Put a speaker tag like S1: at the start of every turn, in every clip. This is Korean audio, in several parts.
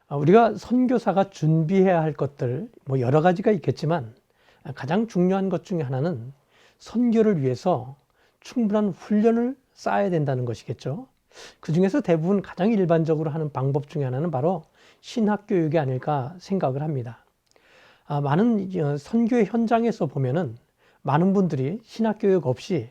S1: 우리가 선교사가 준비해야 할 것들 뭐 여러 가지가 있겠지만 가장 중요한 것 중에 하나는 선교를 위해서 충분한 훈련을 쌓아야 된다는 것이겠죠. 그 중에서 대부분 가장 일반적으로 하는 방법 중에 하나는 바로 신학교육이 아닐까 생각을 합니다. 많은 선교의 현장에서 보면은 많은 분들이 신학교육 없이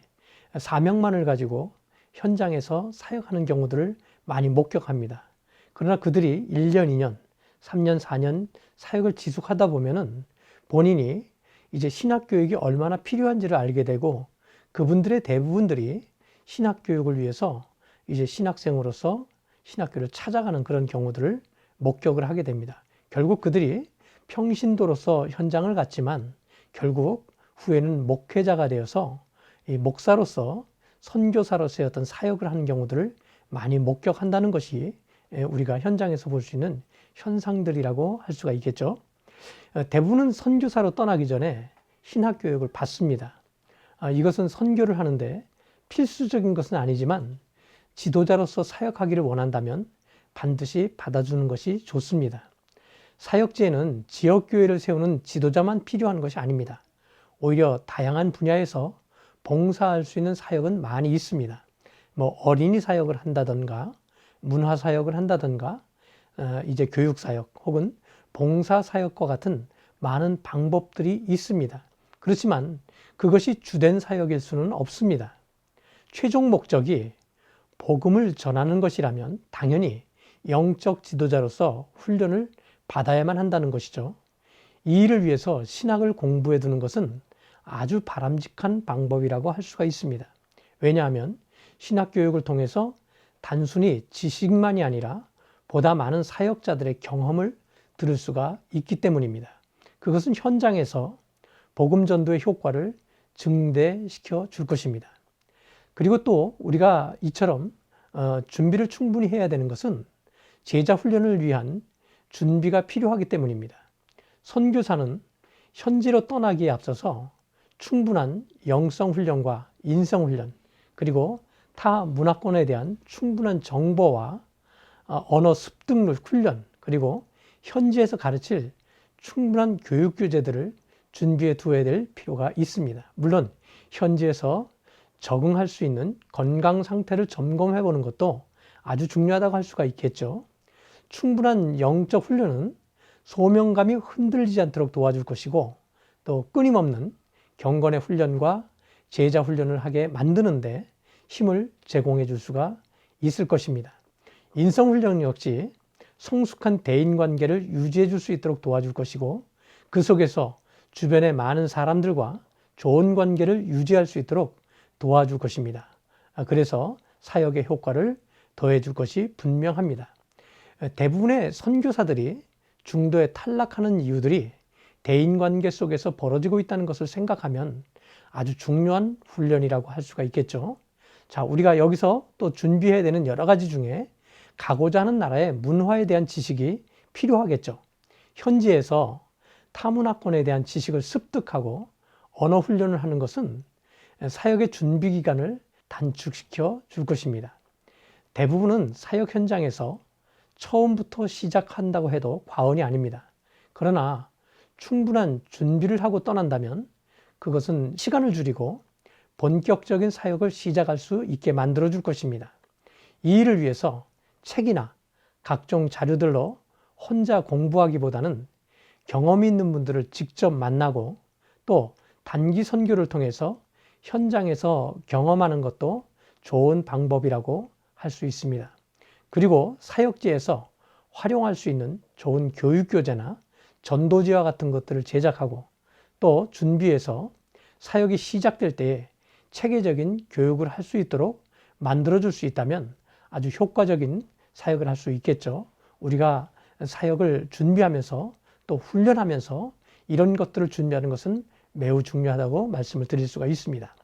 S1: 사명만을 가지고 현장에서 사역하는 경우들을 많이 목격합니다. 그러나 그들이 1년, 2년, 3년, 4년 사역을 지속하다 보면은 본인이 이제 신학교육이 얼마나 필요한지를 알게 되고 그분들의 대부분들이 신학교육을 위해서 이제 신학생으로서 신학교를 찾아가는 그런 경우들을 목격을 하게 됩니다. 결국 그들이 평신도로서 현장을 갔지만 결국 후에는 목회자가 되어서 이 목사로서 선교사로서의 어떤 사역을 하는 경우들을 많이 목격한다는 것이 우리가 현장에서 볼 수 있는 현상들이라고 할 수가 있겠죠. 대부분은 선교사로 떠나기 전에 신학교육을 받습니다. 이것은 선교를 하는데 필수적인 것은 아니지만 지도자로서 사역하기를 원한다면 반드시 받아주는 것이 좋습니다. 사역지에는 지역교회를 세우는 지도자만 필요한 것이 아닙니다. 오히려 다양한 분야에서 봉사할 수 있는 사역은 많이 있습니다. 뭐 어린이 사역을 한다든가 문화 사역을 한다든가 이제 교육 사역 혹은 봉사 사역과 같은 많은 방법들이 있습니다. 그렇지만 그것이 주된 사역일 수는 없습니다. 최종 목적이 복음을 전하는 것이라면 당연히 영적 지도자로서 훈련을 받아야만 한다는 것이죠. 이 일을 위해서 신학을 공부해 두는 것은 아주 바람직한 방법이라고 할 수가 있습니다. 왜냐하면 신학 교육을 통해서 단순히 지식만이 아니라 보다 많은 사역자들의 경험을 들을 수가 있기 때문입니다. 그것은 현장에서 복음 전도의 효과를 증대시켜 줄 것입니다. 그리고 또 우리가 이처럼 준비를 충분히 해야 되는 것은 제자 훈련을 위한 준비가 필요하기 때문입니다. 선교사는 현지로 떠나기에 앞서서 충분한 영성 훈련과 인성 훈련, 그리고 타 문화권에 대한 충분한 정보와 언어 습득 훈련, 그리고 현지에서 가르칠 충분한 교육 교재들을 준비해 두어야 될 필요가 있습니다. 물론 현지에서 적응할 수 있는 건강 상태를 점검해 보는 것도 아주 중요하다고 할 수가 있겠죠. 충분한 영적 훈련은 소명감이 흔들리지 않도록 도와줄 것이고 또 끊임없는 경건의 훈련과 제자 훈련을 하게 만드는데 힘을 제공해 줄 수가 있을 것입니다. 인성 훈련 역시 성숙한 대인 관계를 유지해 줄 수 있도록 도와줄 것이고 그 속에서 주변의 많은 사람들과 좋은 관계를 유지할 수 있도록 도와줄 것입니다. 그래서 사역의 효과를 더해 줄 것이 분명합니다. 대부분의 선교사들이 중도에 탈락하는 이유들이 대인관계 속에서 벌어지고 있다는 것을 생각하면 아주 중요한 훈련이라고 할 수가 있겠죠. 자, 우리가 여기서 또 준비해야 되는 여러 가지 중에 가고자 하는 나라의 문화에 대한 지식이 필요하겠죠. 현지에서 타문화권에 대한 지식을 습득하고 언어 훈련을 하는 것은 사역의 준비 기간을 단축시켜 줄 것입니다. 대부분은 사역 현장에서 처음부터 시작한다고 해도 과언이 아닙니다. 그러나 충분한 준비를 하고 떠난다면 그것은 시간을 줄이고 본격적인 사역을 시작할 수 있게 만들어 줄 것입니다. 이 일을 위해서 책이나 각종 자료들로 혼자 공부하기보다는 경험이 있는 분들을 직접 만나고 또 단기 선교를 통해서 현장에서 경험하는 것도 좋은 방법이라고 할 수 있습니다. 그리고 사역지에서 활용할 수 있는 좋은 교육교재나 전도지와 같은 것들을 제작하고 또 준비해서 사역이 시작될 때에 체계적인 교육을 할 수 있도록 만들어줄 수 있다면 아주 효과적인 사역을 할 수 있겠죠. 우리가 사역을 준비하면서 또 훈련하면서 이런 것들을 준비하는 것은 매우 중요하다고 말씀을 드릴 수가 있습니다.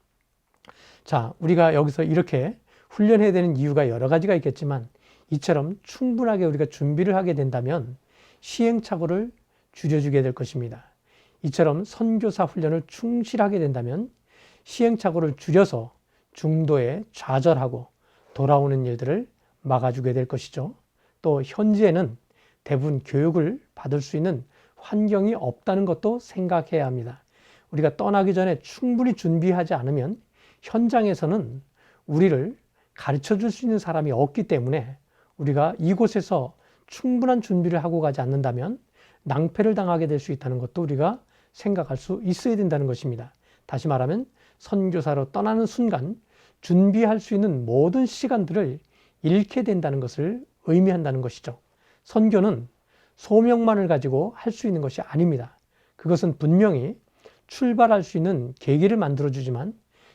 S1: 자, 우리가 여기서 이렇게 훈련해야 되는 이유가 여러 가지가 있겠지만 이처럼 충분하게 우리가 준비를 하게 된다면 시행착오를 줄여주게 될 것입니다. 이처럼 선교사 훈련을 충실하게 된다면 시행착오를 줄여서 중도에 좌절하고 돌아오는 일들을 막아주게 될 것이죠. 또 현지에는 대부분 교육을 받을 수 있는 환경이 없다는 것도 생각해야 합니다. 우리가 떠나기 전에 충분히 준비하지 않으면 현장에서는 우리를 가르쳐 줄 수 있는 사람이 없기 때문에 우리가 이곳에서 충분한 준비를 하고 가지 않는다면 낭패를 당하게 될 수 있다는 것도 우리가 생각할 수 있어야 된다는 것입니다. 다시 말하면 선교사로 떠나는 순간 준비할 수 있는 모든 시간들을 잃게 된다는 것을 의미한다는 것이죠. 선교는 소명만을 가지고 할 수 있는 것이 아닙니다. 그것은 분명히 출발할 수 있는 계기를 만들어주지만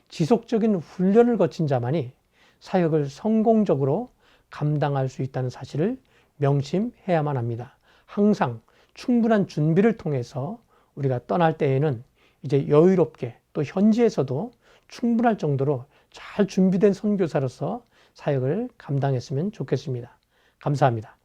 S1: 지속적인 훈련을 거친 자만이 사역을 성공적으로 감당할 수 있다는 사실을 명심해야만 합니다. 항상 충분한 준비를 통해서 우리가 떠날 때에는 이제 여유롭게 또 현지에서도 충분할 정도로 잘 준비된 선교사로서 사역을 감당했으면 좋겠습니다. 감사합니다.